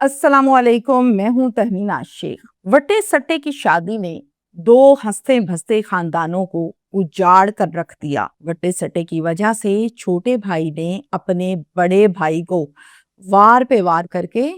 अस्सलाम वालेकुम, मैं हूँ तहमीना शेख। वटे सट्टे की शादी ने दो हंसते भसते खानदानों को उजाड़ कर रख दिया। वटे सट्टे की वजह से छोटे भाई ने अपने बड़े भाई को वार पे वार करके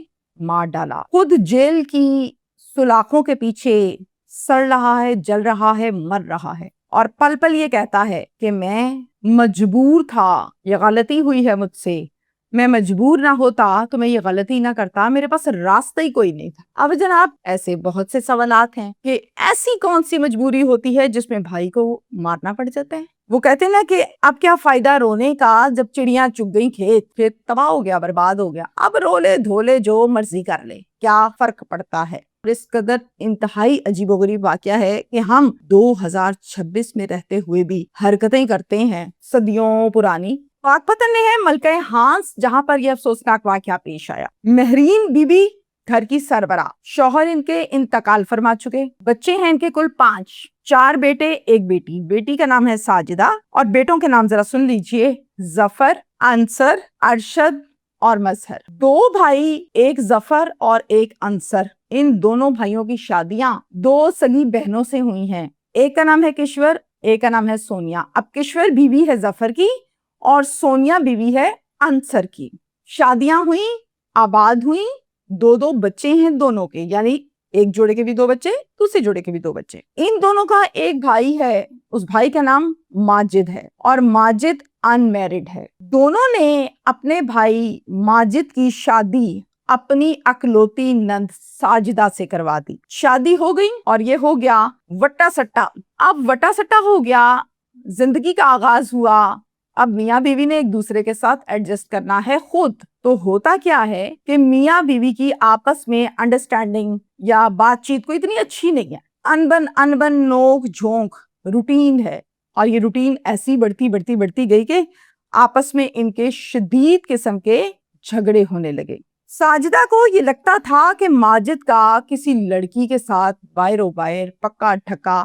मार डाला। खुद जेल की सुलाखों के पीछे सड़ रहा है, जल रहा है, मर रहा है और पल पल ये कहता है कि मैं मजबूर था, ये गलती हुई है मुझसे, मैं मजबूर ना होता तो मैं ये गलती ना करता, मेरे पास रास्ता ही कोई नहीं था। अब जनाब ऐसे बहुत से सवालात हैं कि ऐसी कौन सी मजबूरी होती है जिसमें भाई को मारना पड़ जाता है। वो कहते हैं ना कि अब क्या फायदा रोने का जब चिड़िया चुग गई खेत, खेत तबाह हो गया, बर्बाद हो गया, अब रोले धोले जो मर्जी कर ले, क्या फर्क पड़ता है। इस कदर इंतहाई अजीबोगरीब वाकया है कि हम 2026 में रहते हुए भी हरकतें करते हैं सदियों पुरानी। पाकपतन में है मलका हांस, जहां पर यह अफसोसनाक वाकया पेश आया। महरीन बीबी घर की सरबरा, शौहर इनके इंतकाल फरमा चुके, बच्चे हैं इनके कुल 5, 4 बेटे 1 बेटी। बेटी का नाम है साजिदा और बेटों के नाम जरा सुन लीजिए, जफर, अंसर, अरशद और मजहर। 2 भाई, 1 जफर और 1 अंसर। इन दोनों भाइयों की शादियां 2 सगी बहनों से हुई हैं। एक का नाम है किश्वर, एक का नाम है सोनिया। अब किश्वर बीवी है जफर की और सोनिया बीवी है अंसर की। शादियां हुई, आबाद हुई, 2 बच्चे हैं दोनों के, यानी एक जोड़े के भी 2 बच्चे, दूसरे जोड़े के भी 2 बच्चे। इन दोनों का एक भाई है, उस भाई का नाम माजिद है और माजिद अनमैरिड है। दोनों ने अपने भाई माजिद की शादी अपनी अकलौती नंद साजिदा से करवा दी। शादी हो गई और ये हो गया वट्टा सट्टा। अब वट्टा सट्टा हो गया, जिंदगी का आगाज हुआ। अब मियाँ बीवी ने एक दूसरे के साथ एडजस्ट करना है खुद। तो होता क्या है कि मियाँ बीवी की आपस में अंडरस्टैंडिंग या बातचीत को इतनी अच्छी नहीं है। अनबन अनबन नोक झोंक रूटीन है और ये रूटीन ऐसी बढ़ती गई कि आपस में इनके शदीद किस्म के झगड़े होने लगे। साजिदा को ये लगता था कि माजिद का किसी लड़की के साथ बाहरो बाहर पक्का ठक्का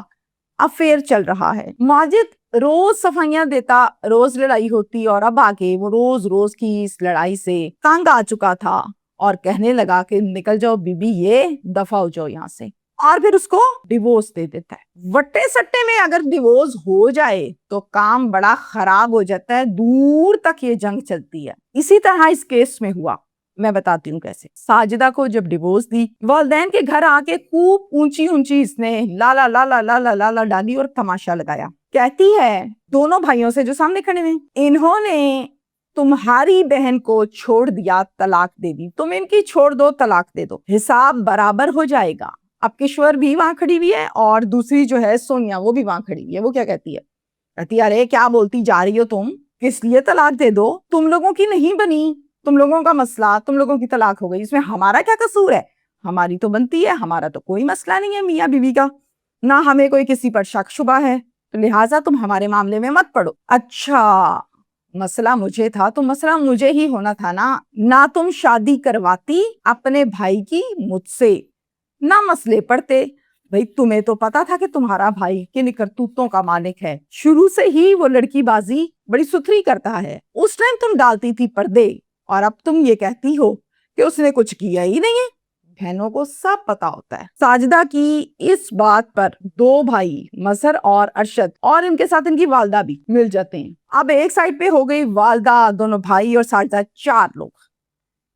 अफेयर चल रहा है। माजिद रोज सफाइयां देता, रोज लड़ाई होती और अब आके वो रोज रोज की इस लड़ाई से तंग आ चुका था और कहने लगा कि निकल जाओ बीबी, ये दफा हो जाओ यहाँ से, और फिर उसको डिवोर्स दे देता है। वट्टे सट्टे में अगर डिवोर्स हो जाए तो काम बड़ा खराब हो जाता है, दूर तक ये जंग चलती है। इसी तरह इस केस में हुआ, मैं बताती हूँ कैसे। साजिदा को जब डिवोर्स दी, वालिदैन के घर आके खूब ऊंची ऊंची इसने लाला लाला लाला लाला डाली और तमाशा लगाया। कहती है दोनों भाइयों से जो सामने खड़े हैं, इन्होंने तुम्हारी बहन को छोड़ दिया, तलाक दे दी, तुम इनकी छोड़ दो, तलाक दे दो, हिसाब बराबर हो जाएगा। अब किश्वर भी वहां खड़ी हुई है और दूसरी जो है सोनिया, वो भी वहां खड़ी हुई है। वो क्या कहती है, कहती है अरे क्या बोलती जा रही हो तुम, किस लिए तलाक दे दो, तुम लोगों की नहीं बनी, तुम लोगों का मसला, तुम लोगों की तलाक हो गई, इसमें हमारा क्या कसूर है, हमारी तो बनती है, हमारा तो कोई मसला नहीं है मियाँ बीवी का, ना हमें कोई किसी पर शक शुबा है, तो लिहाजा तुम हमारे मामले में मत पड़ो। अच्छा, मसला मुझे था तो मसला मुझे ही होना था ना तुम शादी करवाती अपने भाई की मुझसे, ना मसले पड़ते। भाई तुम्हें तो पता था कि तुम्हारा भाई किन करतूतों का मालिक है, शुरू से ही वो लड़की बाजी बड़ी सुथरी करता है। उस टाइम तुम डालती थी पर्दे और अब तुम ये कहती हो कि उसने कुछ किया ही नहीं है। बहनों को सब पता होता है। साजिदा की इस बात पर 2 भाई मजहर और अरशद और इनके साथ इनकी वालदा भी मिल जाते हैं। अब एक साइड पे हो गई वालदा, दोनों भाई और साजिदा, 4 लोग।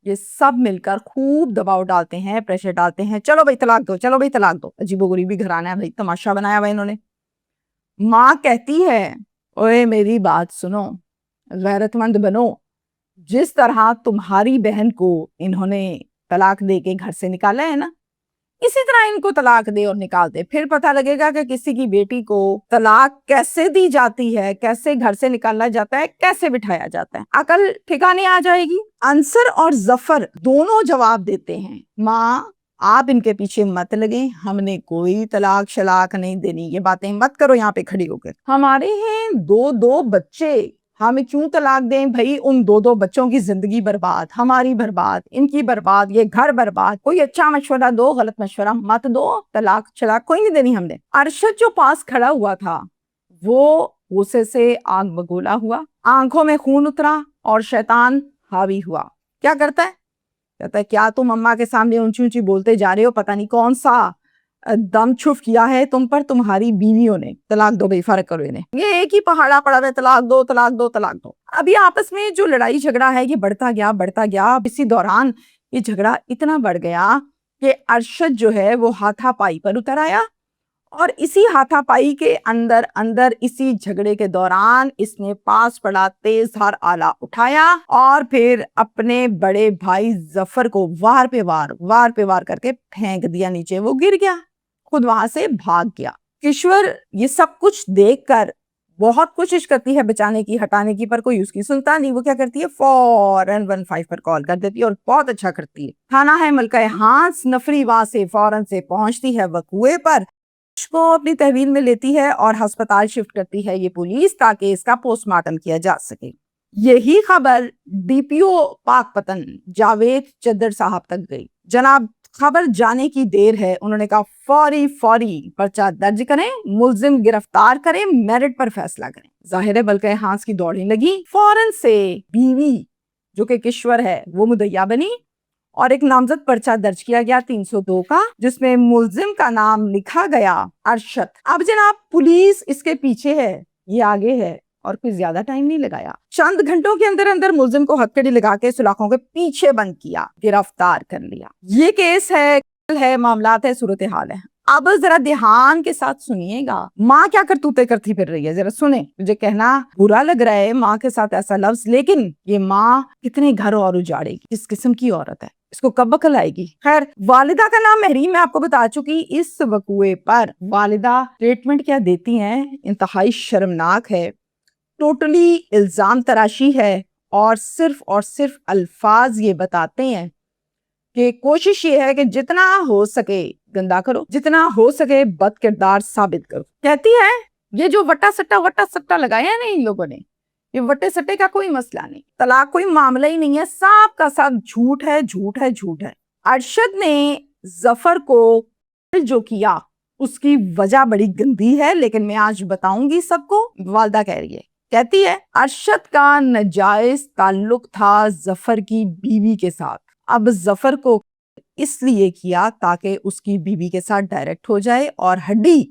ये सब मिलकर खूब दबाव डालते हैं, प्रेशर डालते हैं, चलो भाई तलाक दो, चलो भाई तलाक दो। अजीबोगरीबी घराना है भाई, तमाशा बनाया हुआ इन्होंने। माँ कहती है ओए मेरी बात सुनो, गैरतमंद बनो, जिस तरह तुम्हारी बहन को इन्होंने तलाक दे के घर से निकाला है ना, इसी तरह इनको तलाक दे और निकाल दे, फिर पता लगेगा कि किसी की बेटी को तलाक कैसे दी जाती है, कैसे घर से निकाला जाता है, कैसे बिठाया जाता है, अकल ठिकाने आ जाएगी। अंसर और जफर दोनों जवाब देते हैं, माँ आप इनके पीछे मत लगे, हमने कोई तलाक शलाक नहीं देनी, ये बातें मत करो यहाँ पे खड़ी होकर, हमारे हैं 2 बच्चे, हमें क्यों तलाक दें भाई, उन 2 बच्चों की जिंदगी बर्बाद, हमारी बर्बाद, इनकी बर्बाद, ये घर बर्बाद, कोई अच्छा मशवरा दो, गलत मशवरा मत दो, तलाक शलाक कोई नहीं देनी हमने। अरशद जो पास खड़ा हुआ था वो गुस्से से आग बगोला हुआ, आंखों में खून उतरा और शैतान हावी हुआ। क्या करता है, کہتا ہے کیا تم اماں کے سامنے اونچی اونچی بولتے جا رہے ہو, پتہ نہیں کون سا دم چھف کیا ہے تم پر تمہاری بیویوں نے, طلاق دو بھائی, فرق کرو انہیں, یہ ایک ہی پہاڑا پڑا ہے, طلاق دو طلاق دو طلاق دو. ابھی آپس میں جو لڑائی جھگڑا ہے یہ بڑھتا گیا. اسی دوران یہ جھگڑا اتنا بڑھ گیا کہ ارشد جو ہے وہ ہاتھا پائی پر اتر آیا, اور اسی ہاتھا پائی کے اندر اسی جھگڑے کے دوران اس نے پاس پڑا تیز دھار آلہ اٹھایا اور پھر اپنے بڑے بھائی ظفر کو وار پہ وار کر کے پھینک دیا نیچے. وہ گر گیا, خود وہاں سے بھاگ گیا. کشور یہ سب کچھ دیکھ کر بہت کوشش کرتی ہے بچانے کی, ہٹانے کی, پر کوئی اس کی سنتا نہیں. وہ کیا کرتی ہے, فوراً 15 پر کال کر دیتی ہے, اور بہت اچھا کرتی ہے. تھانہ ہے ملکہ ہانس, نفری وہاں سے فوراً سے پہنچتی ہے وقوعے پر, اس کو اپنی تحویل میں لیتی ہے اور ہسپتال شفٹ کرتی ہے یہ پولیس, تاکہ اس کا پوسٹ مارٹم کیا جا سکے. یہی خبر ڈی پی او پاک پتن جاوید چدر صاحب تک گئی. جناب خبر جانے کی دیر ہے, انہوں نے کہا فوری پرچہ درج کریں, ملزم گرفتار کریں, میرٹ پر فیصلہ کریں. ظاہر ہے بلکہ ہانس کی دوڑنے لگی. فوراً سے بیوی جو کہ کشور ہے وہ مدعیہ بنی اور ایک نامزد پرچہ درج کیا گیا 302 کا, جس میں ملزم کا نام لکھا گیا ارشد. اب جناب پولیس اس کے پیچھے ہے, یہ آگے ہے, اور کوئی زیادہ ٹائم نہیں لگایا. چند گھنٹوں کے اندر ملزم کو ہتھکڑی لگا کے سلاخوں کے پیچھے بند کیا, گرفتار کر لیا. یہ کیس ہے معاملات ہے, صورتحال ہے. اب ذرا دھیان کے ساتھ سنیے گا, ماں کیا کرتوتے کرتی پھر رہی ہے, ذرا سنیں. مجھے کہنا برا لگ رہا ہے ماں کے ساتھ ایسا لفظ, لیکن یہ ماں کتنے گھر اور اجاڑے گی, کس قسم کی عورت ہے, اس کو کب عقل آئے گی. خیر, والدہ کا نام محریم میں آپ کو بتا چکی. اس وقوعے پر والدہ ٹریٹمنٹ کیا دیتی ہیں, انتہائی شرمناک ہے, ٹوٹلی الزام تراشی ہے, اور صرف الفاظ یہ بتاتے ہیں کہ کوشش یہ ہے کہ جتنا ہو سکے گندا کرو, جتنا ہو سکے بد کردار ثابت کرو. کہتی ہے یہ جو وٹا سٹا لگایا ہے نا ان لوگوں نے, یہ وٹے سٹے کا کوئی مسئلہ نہیں, طلاق کوئی معاملہ ہی نہیں ہے, سب کا سب جھوٹ ہے. ارشد نے ظفر کو جو کیا اس کی وجہ بڑی گندی ہے, لیکن میں آج بتاؤں گی سب کو. والدہ کہہ رہی ہے, کہتی ہے ارشد کا ناجائز تعلق تھا ظفر کی بیوی کے ساتھ. اب ظفر کو اس لیے کیا تاکہ اس کی بیوی کے ساتھ ڈائریکٹ ہو جائے اور ہڈی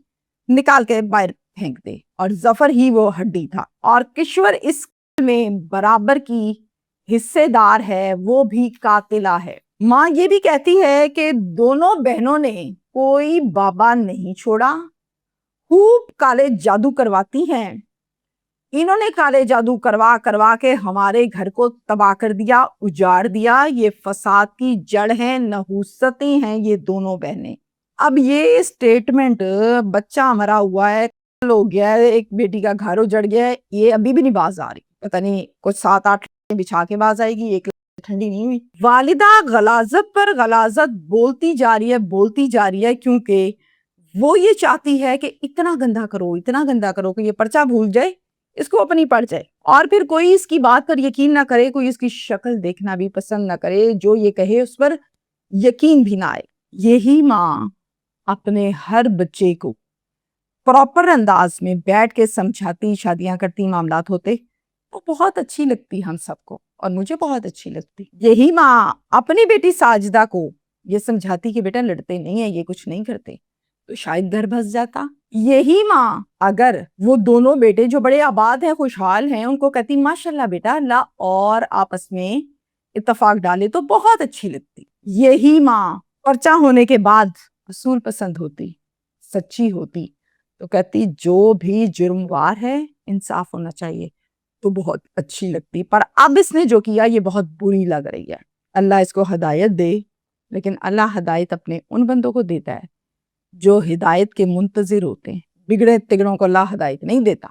نکال کے باہر پھینک دے, اور ظفر ہی وہ ہڈی تھا. اور کشور اس میں برابر کی حصے دار ہے, وہ بھی قاتلہ ہے. ماں یہ بھی کہتی ہے کہ دونوں بہنوں نے کوئی بابا نہیں چھوڑا, خوب کالے جادو کرواتی ہیں. انہوں نے کالے جادو کروا کے ہمارے گھر کو تباہ کر دیا, اجاڑ دیا. یہ فساد کی جڑ ہیں, نحوستیں ہیں یہ دونوں بہنیں. اب یہ سٹیٹمنٹ, بچہ مرا ہوا ہے, ہو گیا ہے, ایک بیٹی کا گھر اجڑ گیا ہے, یہ ابھی بھی نہیں باز آ رہی. پتہ نہیں کچھ 7-8 بچھا کے باز آئے گی, ایک ٹھنڈی نہیں ہوئی. والدہ غلاظت پر غلاظت بولتی جا رہی ہے, کیونکہ وہ یہ چاہتی ہے کہ اتنا گندا کرو کہ یہ پرچہ بھول جائے, اس کو اپنی پڑ جائے, اور پھر کوئی اس کی بات پر یقین نہ کرے, کوئی اس کی شکل دیکھنا بھی پسند نہ کرے, جو یہ کہے اس پر یقین بھی نہ آئے. یہی ماں اپنے ہر بچے کو پراپر انداز میں بیٹھ کے سمجھاتی, شادیاں کرتی, معاملات ہوتے, وہ بہت اچھی لگتی ہم سب کو, اور مجھے بہت اچھی لگتی. یہی ماں اپنی بیٹی ساجدہ کو یہ سمجھاتی کہ بیٹا لڑتے نہیں ہیں, یہ کچھ نہیں کرتے, تو شاید گھر بس جاتا. یہی ماں اگر وہ دونوں بیٹے جو بڑے آباد ہیں, خوشحال ہیں, ان کو کہتی ماشاءاللہ بیٹا, اللہ اور آپس میں اتفاق ڈالے, تو بہت اچھی لگتی. یہی ماں پرچہ ہونے کے بعد اصول پسند ہوتی, سچی ہوتی, تو کہتی جو بھی جرموار ہے انصاف ہونا چاہیے, تو بہت اچھی لگتی. پر اب اس نے جو کیا یہ بہت بری لگ رہی ہے. اللہ اس کو ہدایت دے, لیکن اللہ ہدایت اپنے ان بندوں کو دیتا ہے جو ہدایت کے منتظر ہوتے ہیں. بگڑے تگڑوں کو اللہ ہدایت نہیں دیتا.